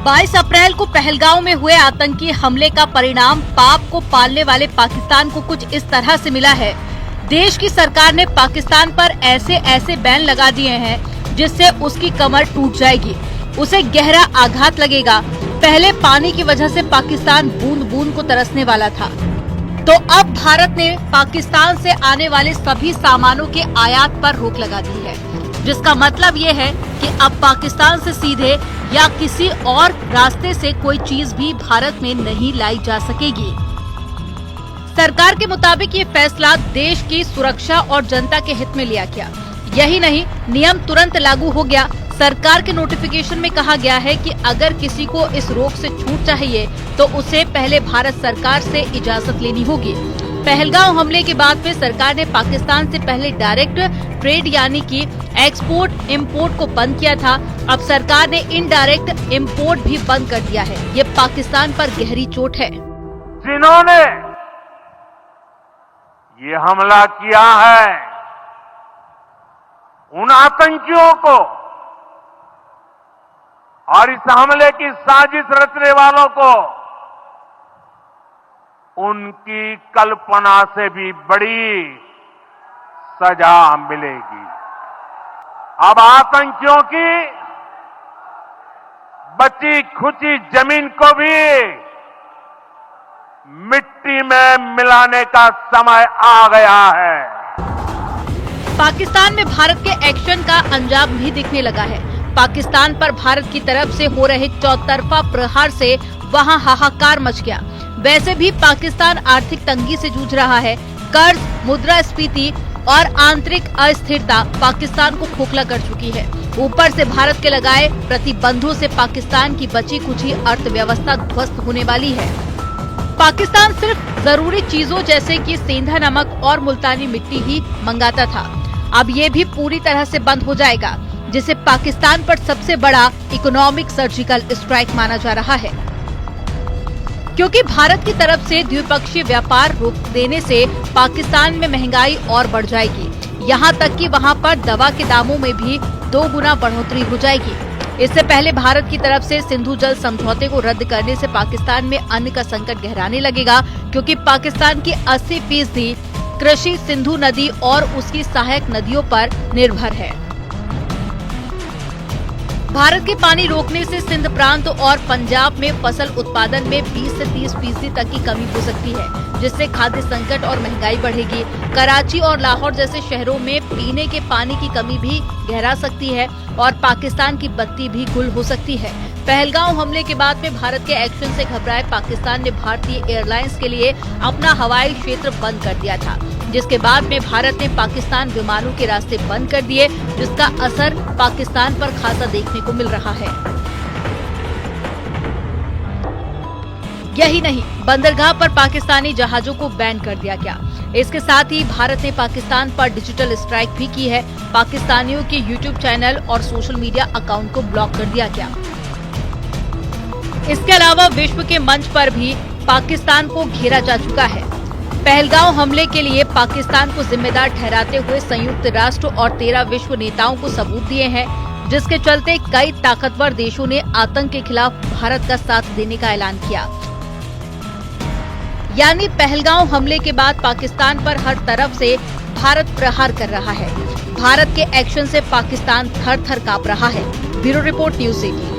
22 अप्रैल को पहलगांव में हुए आतंकी हमले का परिणाम पाप को पालने वाले पाकिस्तान को कुछ इस तरह से मिला है। देश की सरकार ने पाकिस्तान पर ऐसे बैन लगा दिए हैं जिससे उसकी कमर टूट जाएगी, उसे गहरा आघात लगेगा। पहले पानी की वजह से पाकिस्तान बूंद बूंद को तरसने वाला था, तो अब भारत ने पाकिस्तान से आने वाले सभी सामानों के आयात पर रोक लगा दी है, जिसका मतलब ये है कि अब पाकिस्तान से सीधे या किसी और रास्ते से कोई चीज भी भारत में नहीं लाई जा सकेगी। सरकार के मुताबिक ये फैसला देश की सुरक्षा और जनता के हित में लिया गया। यही नहीं, नियम तुरंत लागू हो गया। सरकार के नोटिफिकेशन में कहा गया है कि अगर किसी को इस रोक से छूट चाहिए तो उसे पहले भारत सरकार से इजाजत लेनी होगी। पहलगांव हमले के बाद में सरकार ने पाकिस्तान से पहले डायरेक्ट ट्रेड यानी कि एक्सपोर्ट इंपोर्ट को बंद किया था। अब सरकार ने इनडायरेक्ट इंपोर्ट भी बंद कर दिया है। ये पाकिस्तान पर गहरी चोट है। जिन्होंने ये हमला किया है, उन आतंकियों को और इस हमले की साजिश रचने वालों को उनकी कल्पना से भी बड़ी सजा मिलेगी। अब आतंकियों की बची खुची जमीन को भी मिट्टी में मिलाने का समय आ गया है। पाकिस्तान में भारत के एक्शन का अंजाम भी दिखने लगा है। पाकिस्तान पर भारत की तरफ से हो रहे चौतरफा प्रहार से वहां हाहाकार मच गया। वैसे भी पाकिस्तान आर्थिक तंगी से जूझ रहा है। कर्ज, मुद्रास्फीति और आंतरिक अस्थिरता पाकिस्तान को खोखला कर चुकी है। ऊपर से भारत के लगाए प्रतिबंधों से पाकिस्तान की बची कुची अर्थव्यवस्था ध्वस्त होने वाली है। पाकिस्तान सिर्फ जरूरी चीजों जैसे कि सेंधा नमक और मुल्तानी मिट्टी ही मंगाता था। अब ये भी पूरी तरह से बंद हो जाएगा, जिसे पाकिस्तान पर सबसे बड़ा इकोनॉमिक सर्जिकल स्ट्राइक माना जा रहा है, क्योंकि भारत की तरफ से द्विपक्षीय व्यापार रोक देने से पाकिस्तान में महंगाई और बढ़ जाएगी। यहाँ तक कि वहाँ पर दवा के दामों में भी 2 गुना बढ़ोतरी हो जाएगी। इससे पहले भारत की तरफ से सिंधु जल समझौते को रद्द करने से पाकिस्तान में अन्न का संकट गहराने लगेगा, क्योंकि पाकिस्तान की 80% कृषि सिंधु नदी और उसकी सहायक नदियों पर निर्भर है। भारत के पानी रोकने से सिंध प्रांत और पंजाब में फसल उत्पादन में 20 से 30% तक की कमी हो सकती है, जिससे खाद्य संकट और महंगाई बढ़ेगी। कराची और लाहौर जैसे शहरों में पीने के पानी की कमी भी गहरा सकती है और पाकिस्तान की बत्ती भी गुल हो सकती है। पहलगांव हमले के बाद में भारत के एक्शन से घबराए पाकिस्तान ने भारतीय एयरलाइंस के लिए अपना हवाई क्षेत्र बंद कर दिया था, जिसके बाद में भारत ने पाकिस्तान विमानों के रास्ते बंद कर दिए, जिसका असर पाकिस्तान पर खासा देखने को मिल रहा है। यही नहीं, बंदरगाह पर पाकिस्तानी जहाजों को बैन कर दिया गया। इसके साथ ही भारत ने पाकिस्तान पर डिजिटल स्ट्राइक भी की है। पाकिस्तानियों के यूट्यूब चैनल और सोशल मीडिया अकाउंट को ब्लॉक कर दिया गया। इसके अलावा विश्व के मंच पर भी पाकिस्तान को घेरा जा चुका है। पहलगांव हमले के लिए पाकिस्तान को जिम्मेदार ठहराते हुए संयुक्त राष्ट्र और 13 विश्व नेताओं को सबूत दिए हैं, जिसके चलते कई ताकतवर देशों ने आतंक के खिलाफ भारत का साथ देने का ऐलान किया। यानी पहलगांव हमले के बाद पाकिस्तान पर हर तरफ से भारत प्रहार कर रहा है। भारत के एक्शन से पाकिस्तान थर-थर कांप रहा है। Bureau report, news 18।